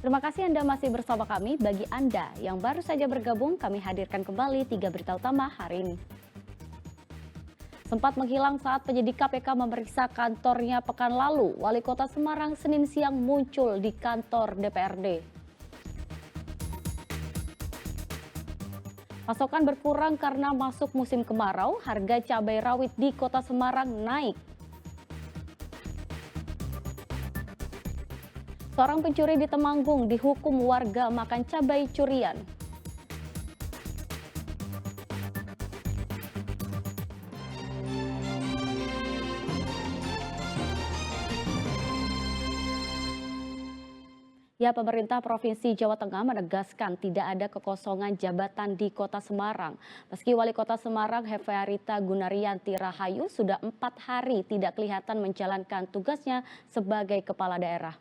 Terima kasih Anda masih bersama kami. Bagi Anda yang baru saja bergabung, kami hadirkan kembali 3 berita utama hari ini. Sempat menghilang saat penyidik KPK memeriksa kantornya pekan lalu, Wali Kota Semarang Senin siang muncul di kantor DPRD. Pasokan berkurang karena masuk musim kemarau, harga cabai rawit di Kota Semarang naik. Seorang pencuri di Temanggung dihukum warga makan cabai curian. Ya, pemerintah Provinsi Jawa Tengah menegaskan tidak ada kekosongan jabatan di Kota Semarang. Meski Wali Kota Semarang Hefearita Gunaryanti Rahayu sudah 4 hari tidak kelihatan menjalankan tugasnya sebagai kepala daerah.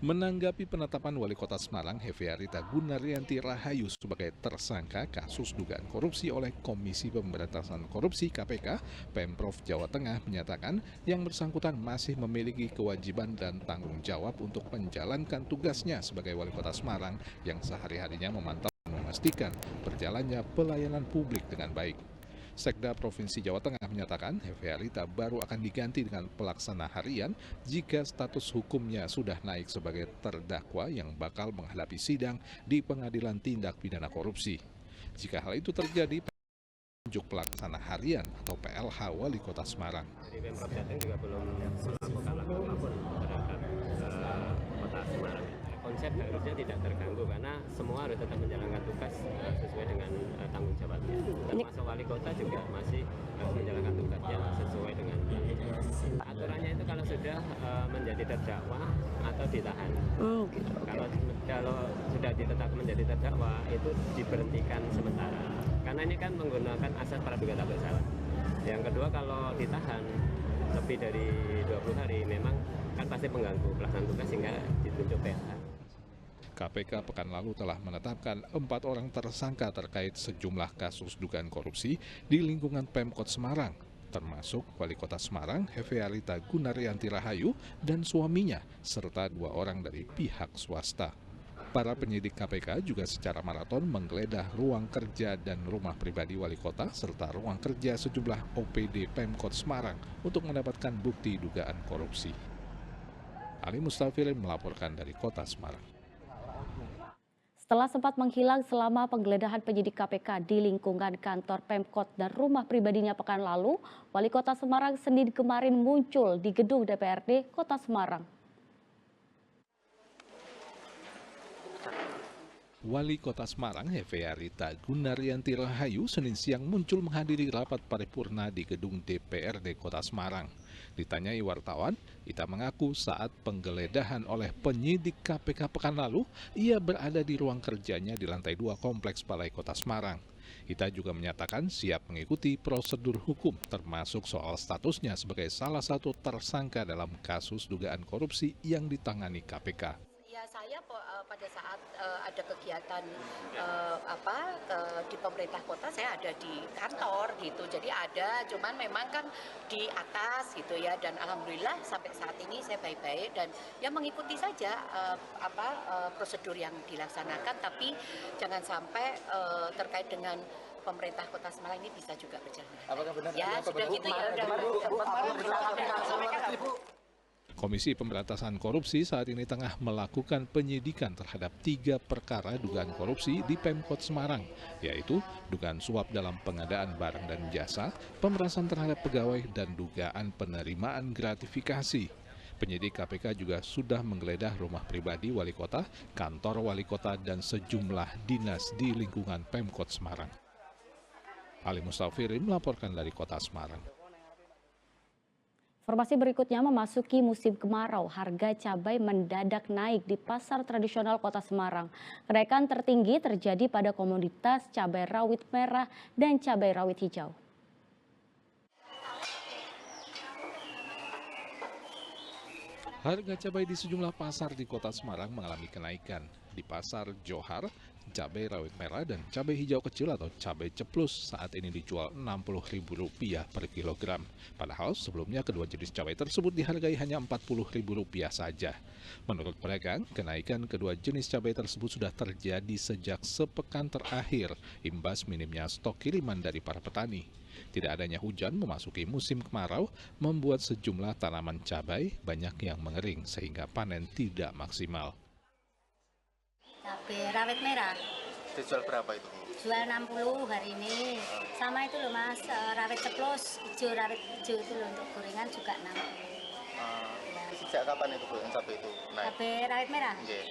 Menanggapi penetapan Wali Kota Semarang Hefearita Gunaryanti Rahayu sebagai tersangka kasus dugaan korupsi oleh Komisi Pemberantasan Korupsi KPK, Pemprov Jawa Tengah menyatakan yang bersangkutan masih memiliki kewajiban dan tanggung jawab untuk menjalankan tugasnya sebagai Wali Kota Semarang yang sehari-harinya memantau dan memastikan berjalannya pelayanan publik dengan baik. Sekda Provinsi Jawa Tengah menyatakan Hefearita baru akan diganti dengan pelaksana harian jika status hukumnya sudah naik sebagai terdakwa yang bakal menghadapi sidang di Pengadilan Tindak Pidana Korupsi. Jika hal itu terjadi, menunjuk pelaksana harian atau PLH Wali Kota Semarang. Jadi Pemprov Jateng juga belum melakukan apapun terhadap Kota Semarang. Konsep harusnya tidak terganggu karena semua harus tetap menjalankan tugas sesuai dengan tanggung jawabnya. Termasuk wali kota juga masih harus menjalankan tugasnya sesuai dengan tanggung jawab. Aturannya itu kalau sudah menjadi terdakwa atau ditahan. Kalau sudah ditetapkan menjadi terdakwa itu diberhentikan sementara. Karena ini kan menggunakan asas praduga tak bersalah. Yang kedua kalau ditahan lebih dari 20 hari memang kan pasti mengganggu pelaksanaan tugas sehingga ditunjuk PLH. KPK pekan lalu telah menetapkan 4 orang tersangka terkait sejumlah kasus dugaan korupsi di lingkungan Pemkot Semarang, termasuk Wali Kota Semarang Hefearita Gunaryanti Rahayu dan suaminya, serta 2 orang dari pihak swasta. Para penyidik KPK juga secara maraton menggeledah ruang kerja dan rumah pribadi Wali Kota serta ruang kerja sejumlah OPD Pemkot Semarang untuk mendapatkan bukti dugaan korupsi. Ali Mustafirin melaporkan dari Kota Semarang. Setelah sempat menghilang selama penggeledahan penyidik KPK di lingkungan kantor Pemkot dan rumah pribadinya pekan lalu, Wali Kota Semarang Senin kemarin muncul di gedung DPRD Kota Semarang. Wali Kota Semarang Hefearita Gunaryanti Rahayu Senin siang muncul menghadiri rapat paripurna di gedung DPRD Kota Semarang. Ditanyai wartawan, Ita mengaku saat penggeledahan oleh penyidik KPK pekan lalu, ia berada di ruang kerjanya di lantai 2 Kompleks Balai Kota Semarang. Ita juga menyatakan siap mengikuti prosedur hukum termasuk soal statusnya sebagai salah satu tersangka dalam kasus dugaan korupsi yang ditangani KPK. Ya, saya pada saat ada kegiatan di pemerintah kota, saya ada di kantor gitu. Jadi ada, cuman memang kan di atas gitu ya. Dan alhamdulillah sampai saat ini saya baik-baik dan ya mengikuti saja prosedur yang dilaksanakan. Tapi jangan sampai terkait dengan pemerintah Kota Semarang ini bisa juga berjalan. Apakah benar? Ya sudah gitu ya. Komisi Pemberantasan Korupsi saat ini tengah melakukan penyidikan terhadap 3 perkara dugaan korupsi di Pemkot Semarang, yaitu dugaan suap dalam pengadaan barang dan jasa, pemerasan terhadap pegawai, dan dugaan penerimaan gratifikasi. Penyidik KPK juga sudah menggeledah rumah pribadi Wali Kota, kantor Wali Kota, dan sejumlah dinas di lingkungan Pemkot Semarang. Ali Mustafirin melaporkan dari Kota Semarang. Informasi berikutnya, memasuki musim kemarau, harga cabai mendadak naik di pasar tradisional Kota Semarang. Kenaikan tertinggi terjadi pada komoditas cabai rawit merah dan cabai rawit hijau. Harga cabai di sejumlah pasar di Kota Semarang mengalami kenaikan. Di Pasar Johar, Cabai rawit merah dan cabai hijau kecil atau cabai ceplus saat ini dijual Rp60.000 per kilogram. Padahal sebelumnya kedua jenis cabai tersebut dihargai hanya Rp40.000 saja. Menurut pedagang, kenaikan kedua jenis cabai tersebut sudah terjadi sejak sepekan terakhir, imbas minimnya stok kiriman dari para petani. Tidak adanya hujan memasuki musim kemarau membuat sejumlah tanaman cabai banyak yang mengering sehingga panen tidak maksimal. Cabai rawit merah Dijual berapa itu? jual 60 hari ini. Sama itu loh Mas, rawit ceplus rawit hijau itu loh untuk gorengan juga 60. Sejak kapan itu Bu yang cabai itu naik? Cabai rawit merah. Nggih.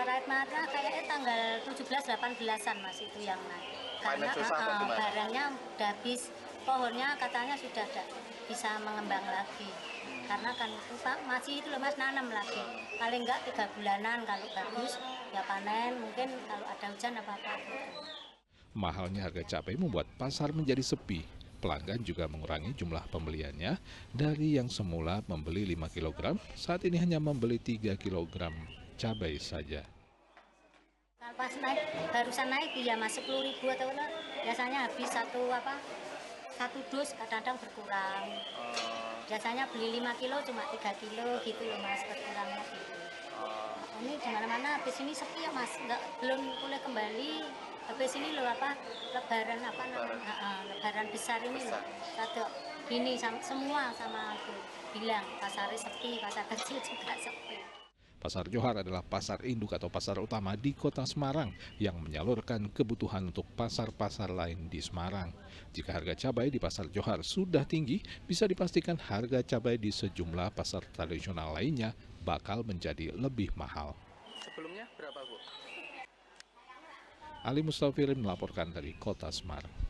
Rawit merah kayaknya tanggal 17-18an Mas itu yang naik. Panen Karena susah apa gimana? barangnya udah habis, pohonnya katanya sudah bisa mengembang lagi. Karena kan itu Pak masih itu loh Mas nanam lagi. Paling enggak 3 bulanan kalau bagus ya panen, mungkin kalau ada hujan apa-apa gitu. Mahalnya harga cabai membuat pasar menjadi sepi. Pelanggan juga mengurangi jumlah pembeliannya dari yang semula membeli 5 kg, saat ini hanya membeli 3 kg cabai saja. Kalau pas naik, barusan naik ya Mas 10.000 atau enggak, biasanya habis satu dus kadang-kadang berkurang. Biasanya beli 5 kilo cuma 3 kilo gitu loh Mas, berkurangnya gitu. Ini di mana-mana habis ini sepi ya Mas, belum boleh kembali. Habis ini loh lebaran lebaran besar ini loh. Satu gini semua sama aku bilang pasarnya sepi, pasar kecil juga sepi. Pasar Johar adalah pasar induk atau pasar utama di Kota Semarang yang menyalurkan kebutuhan untuk pasar-pasar lain di Semarang. Jika harga cabai di pasar Johar sudah tinggi, bisa dipastikan harga cabai di sejumlah pasar tradisional lainnya bakal menjadi lebih mahal. Sebelumnya berapa Bu? Ali Mustafirin melaporkan dari Kota Semarang.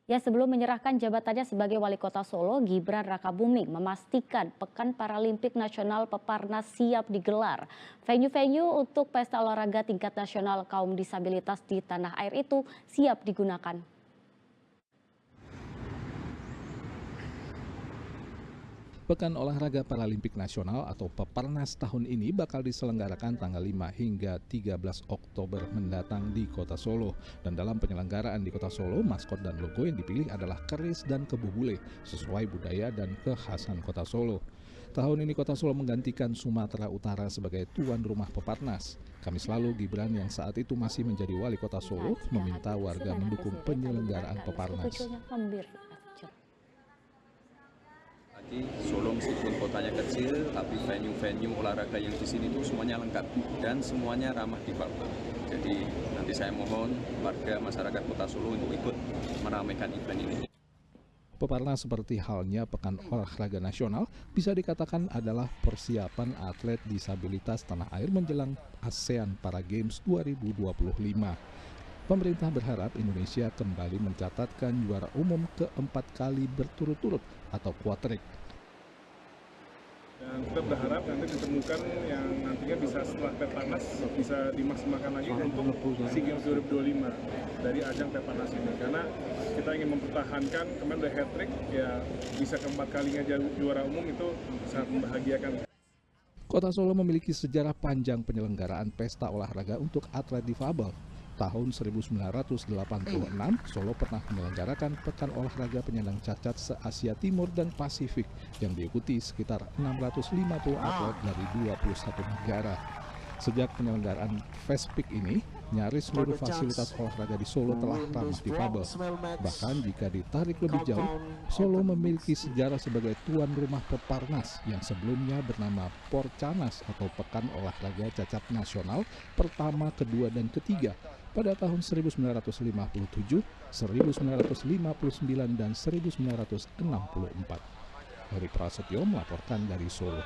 Ya, sebelum menyerahkan jabatannya sebagai Wali Kota Solo, Gibran Rakabuming memastikan Pekan Paralimpik Nasional Peparnas siap digelar. Venue-venue untuk pesta olahraga tingkat nasional kaum disabilitas di tanah air itu siap digunakan. Pekan Olahraga Paralimpik Nasional atau Peparnas tahun ini bakal diselenggarakan tanggal 5 hingga 13 Oktober mendatang di Kota Solo. Dan dalam penyelenggaraan di Kota Solo, maskot dan logo yang dipilih adalah keris dan kebu bule, sesuai budaya dan kekhasan Kota Solo. Tahun ini Kota Solo menggantikan Sumatera Utara sebagai tuan rumah Peparnas. Kamis lalu, Gibran yang saat itu masih menjadi Wali Kota Solo meminta warga mendukung penyelenggaraan Peparnas. Solo meskipun kotanya kecil, tapi venue-venue olahraga yang di sini itu semuanya lengkap dan semuanya ramah difabel. Jadi nanti saya mohon warga masyarakat Kota Solo untuk ikut meramaikan event ini. Peparnas seperti halnya Pekan Olahraga Nasional bisa dikatakan adalah persiapan atlet disabilitas tanah air menjelang ASEAN Para Games 2025. Pemerintah berharap Indonesia kembali mencatatkan juara umum keempat kali berturut-turut atau quadrik. Dan kita berharap nanti ditemukan yang nantinya bisa setelah Peparnas bisa dimaksimalkan lagi untuk SEA Games 2025 dari ajang Peparnas ini. Karena kita ingin mempertahankan kemarin udah hat-trick, ya bisa keempat kalinya juara umum itu sangat membahagiakan. Kota Solo memiliki sejarah panjang penyelenggaraan pesta olahraga untuk atlet difabel. Tahun 1986, Solo pernah menyelenggarakan Pekan Olahraga Penyandang Cacat se-Asia Timur dan Pasifik yang diikuti sekitar 650 atlet dari 21 negara. Sejak penyelenggaraan FESPIK ini, nyaris seluruh fasilitas olahraga di Solo telah ramah difabel. Bahkan jika ditarik lebih jauh, Solo memiliki sejarah sebagai tuan rumah Peparnas yang sebelumnya bernama Porcanas atau Pekan Olahraga Cacat Nasional pertama, kedua, dan ketiga pada tahun 1957, 1959, dan 1964. Heri Prasetyo melaporkan dari Solo.